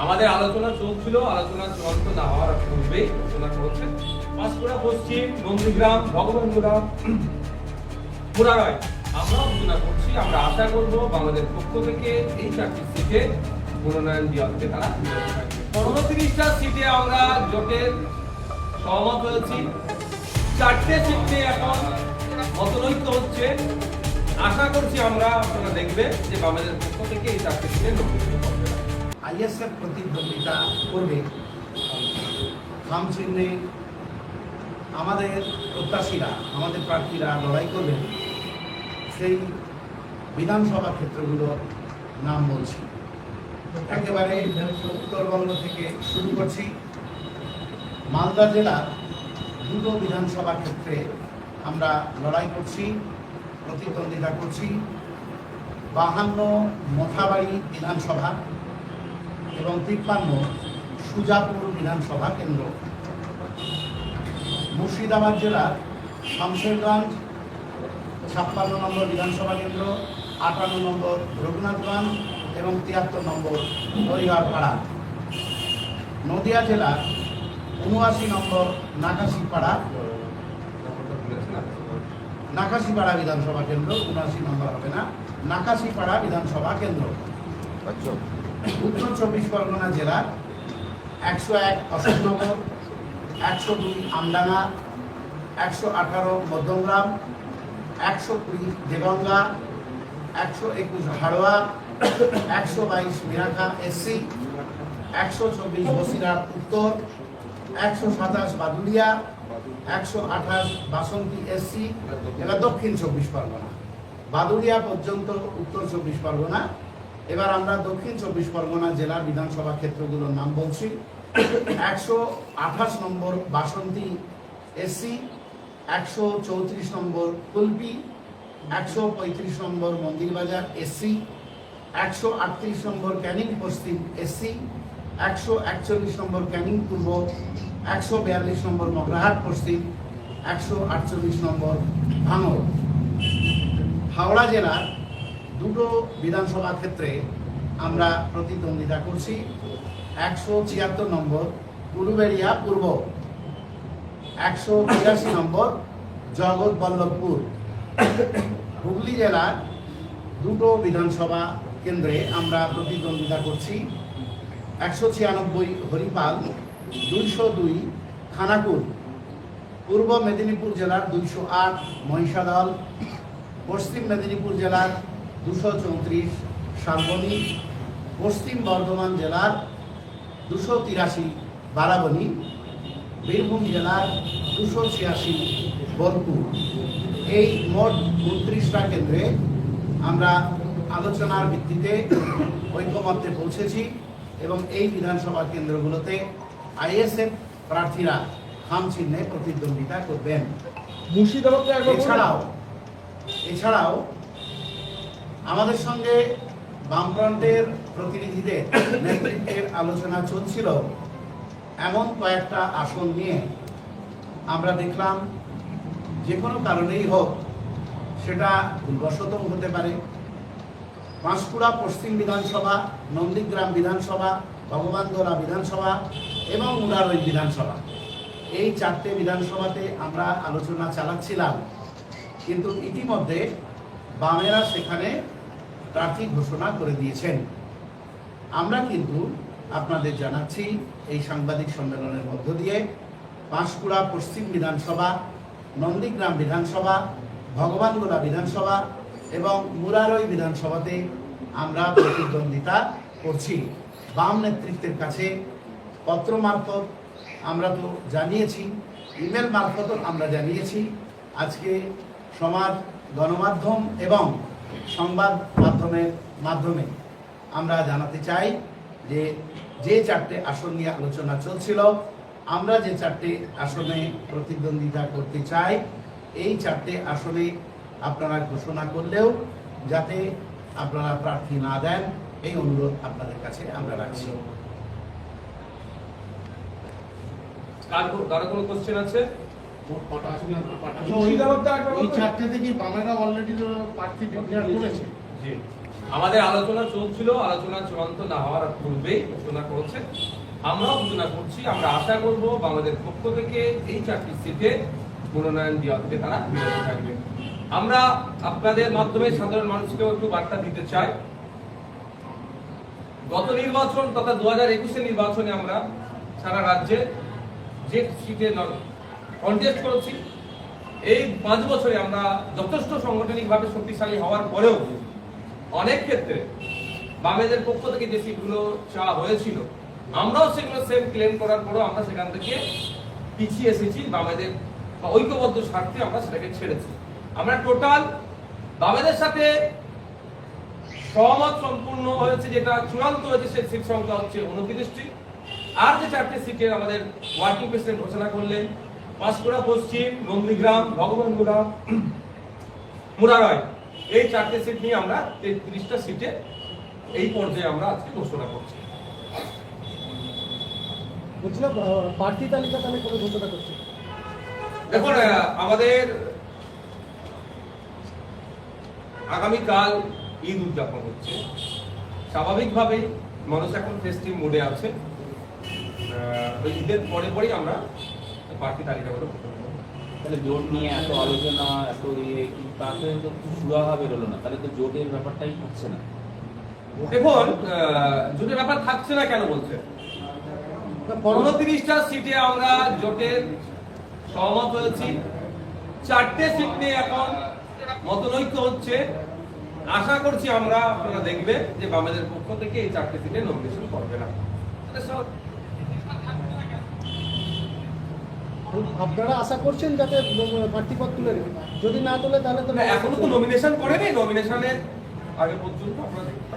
আমাদের আলোচনা চলছিল, আলোচনা চূড়ান্ত না হওয়ার পূর্বেই আলোচনা করেছেন পাঁশকুড়া পশ্চিম, নন্দীগ্রাম, ভগবানগোড়া, মুরারয় আমরা আলোচনা করছি। আমরা আশা করব বাংলাদেশ পক্ষ থেকে এই 4টি সিটে মনোনয়ন দেওয়া থেকে তারা 29টা সিটে আমরা জোটের সহমত হয়েছি। 4টে সিটে এখন মতনৈক্য হচ্ছে। আশা করছি আমরা, আপনারা দেখবেন যে বাংলাদেশ পক্ষ থেকে এই 4টে সিটে নমিনেশন করবে। আইএসএফ প্রতিদ্বন্দ্বিতা করবে খাম চিহ্নে। আমাদের প্রত্যাশীরা, আমাদের প্রার্থীরা লড়াই করবেন সেই বিধানসভা ক্ষেত্রগুলোর নাম বলছি। একেবারে উত্তরবঙ্গ থেকে শুরু করছি। মালদা জেলার 2টো বিধানসভা ক্ষেত্রে আমরা লড়াই করছি, প্রতিদ্বন্দ্বিতা করছি। 52 মথাবাড়ি বিধানসভা এবং 53 সুজাপুর বিধানসভা কেন্দ্র। মুর্শিদাবাদ জেলার শামশেরগঞ্জ 56 নম্বর বিধানসভা কেন্দ্র, 58 নম্বর রঘুনাথগঞ্জ এবং 73 নম্বর হরিহরপাড়া। নদিয়া জেলার 79 নম্বর নাকাশিপাড়া বিধানসভা কেন্দ্র, 79 নম্বর হবে না, নাকাশিপাড়া বিধানসভা কেন্দ্র। উত্তর 24 পরগনা জেলার 101 অশোকনগর, 102 আমডাঙ্গা, 118 মধ্যমগ্রাম, 120 দেগঙ্গা, 121 হাড়োয়া, 122 মিরাখা এসসি, 124 বসিরহাট উত্তর, 127 বাদুলিয়া, 128 বাসন্তী এসসি। এবার দক্ষিণ 24 পরগনা, বাদুলিয়া পর্যন্ত উত্তর 24 পরগনা। এবার আমরা দক্ষিণ 24 পরগনা জেলার বিধানসভা ক্ষেত্রগুলোর নাম বলছি। 128 নম্বর বাসন্তী এসসি, 134 নম্বর কুলপি, 135 নম্বর মন্দিরবাজার এসসি, 138 নম্বর ক্যানিং পশ্চিম এসসি, 141 নম্বর ক্যানিং পূর্ব, 142 নম্বর মগরাহাট পশ্চিম, 148 নম্বর ভাঙড়। হাওড়া জেলার 2টো বিধানসভা ক্ষেত্রে আমরা প্রতিদ্বন্দ্বিতা করছি। 176 নম্বর উলুবেড়িয়া পূর্ব, 182 নম্বর জগৎবল্লভপুর। হুগলি জেলার 2টো বিধানসভা কেন্দ্রে আমরা প্রতিদ্বন্দ্বিতা করছি। 196 হরিপাল, 202 খানাকুল। পূর্ব মেদিনীপুর জেলার 208 মহিষাদল, পশ্চিম মেদিনীপুর জেলার 234 শালবনী, পশ্চিম বর্ধমান জেলার 283 বারাবণী, বীরভূম জেলার 286 বোলপুর। এই মোট 29টা কেন্দ্রে আমরা আলোচনার ভিত্তিতে ঐকমত্যে পৌঁছেছি এবং এই বিধানসভা কেন্দ্রগুলোতে আইএসএফ প্রার্থীরা খাম চিহ্নে প্রতিদ্বন্দ্বিতা করবেন। এছাড়াও আমাদের সঙ্গে বামফ্রন্টের প্রতিনিধিদের নেতৃত্বের আলোচনা চলছিল। এমন কয়েকটা আসন নিয়ে আমরা দেখলাম যে কোনো কারণেই হোক, সেটা ভুলবশত হতে পারে, পাঁশকুড়া পশ্চিম বিধানসভা, নন্দীগ্রাম বিধানসভা, ভগবানগোড়া বিধানসভা এবং মুরারই বিধানসভা, এই 4টে বিধানসভাতে আমরা আলোচনা চালাচ্ছিলাম। কিন্তু ইতিমধ্যে বামেরা সেখানে প্রার্থী ঘোষণা করে দিয়েছেন। আমরা কিন্তু আপনাদের জানাচ্ছি এই সাংবাদিক সম্মেলনের মধ্য দিয়ে, পাঁশকুড়া পশ্চিম বিধানসভা, নন্দীগ্রাম বিধানসভা, ভগবানগোড়া বিধানসভা এবং মুরারই বিধানসভাতে আমরা প্রতিদ্বন্দ্বিতা করছি। বাম নেতৃত্বের কাছে পত্র মারফত আমরা তো জানিয়েছি, ইমেল মারফতও আমরা জানিয়েছি। আজকে সমাজ গণমাধ্যম এবং সংবাদ মাধ্যমের মাধ্যমে আমরা জানাতে চাই যে 4টে আসন নিয়ে আলোচনা চলছিল, আমরা যে 4টে আসনে প্রতিদ্বন্দ্বিতা করতে চাই, এই 4টে আসনে আপনারা ঘোষণা করলেও যাতে আপনারা প্রার্থী না দেন, এই অনুরোধ আপনাদের কাছে আমরা রাখছি। কারো কোনো কোশ্চেন আছে? ওই 4টে থেকে বামেরা অলরেডি প্রার্থী ডিক্লেয়ার করেছে। আমাদের আলোচনা চলছিল, আলোচনা চূড়ান্ত না হওয়ার পূর্বেই ঘোষণা করেছে। আমরাও ঘোষণা করছি, আমরা আশা করব বাংলাদেশ পক্ষ থেকে এই 4টি সিটে মনোনয়ন দেওয়া থেকে তারা বিরত থাকবে। আমরা আপনাদের মাধ্যমে সাধারণ মানুষকেও একটু বার্তা দিতে চাই, গত নির্বাচন তথা 2021 নির্বাচনে আমরা সারা রাজ্যে যে সিটে কন্টেস্ট করেছি, এই 5 বছরে আমরা যথেষ্ট সাংগঠনিকভাবে শক্তিশালী হওয়ার পরেও অনেক ক্ষেত্রে বামেদের পক্ষ থেকে যে সিটগুলো চাওয়া হয়েছিল, আমরাও সেগুলো সেম ক্লেম করার পরেও আমরা সেখান থেকে পিছিয়ে এসেছি। বামেদের ঐক্যবদ্ধ স্বার্থে আমরা সেটাকে ছেড়েছি। আমরা টোটাল বামেদের সাথে সহমত সম্পূর্ণ হয়েছে, যেটা চূড়ান্ত হয়েছে সেই সিট সংখ্যা হচ্ছে 29টি। আর যে 4টি সিটের আমাদের ওয়ার্কিং প্রেসিডেন্ট ঘোষণা করলেন, পাঁশকুড়া পশ্চিম, নন্দীগ্রাম, ভগবানগোলা, মুরারয়, এই 4টি সিট নিয়ে আমরা 33টা সিটে এই পর্যায়ে আমরা আজকে ঘোষণা করছি। বলছিলাম প্রার্থী তালিকা তাহলে কবে ঘোষণা করছে? দেখুন, আমাদের আগামীকাল ঈদ উদযাপন হচ্ছে। স্বাভাবিকভাবেই মানুষ এখন ফেস্টিভ মুডে আছে। ওই ঈদের পরে পরেই আমরা প্রার্থী তালিকাগুলো ঘোষণা করব। তাহলে জোট নিয়ে এত আলোচনা, এত তাতে তো সুরাহা বেরোলো না, তাহলে তো জোটের ব্যাপারটাই হচ্ছে না। দেখুন, জোটের ব্যাপার থাকছে না কেন বলছে? 29টা সিটে আমরা জোটের সহমত হয়েছি। 4টে সিট নিয়ে এখন মতনৈক্য হচ্ছে। আশা করছি আমরা, আপনারা দেখবেন যে বামেদের পক্ষ থেকে এই 4টে সিটে নমিনেশন করবে না। আপনারা আশা করছেন যাতে প্রার্থী পদ তুলে নেবে, যদি না তোলে তাহলে তো এখনো তো নমিনেশন করেনি। নমিনেশনের আগে পর্যন্ত আমরা দেখতে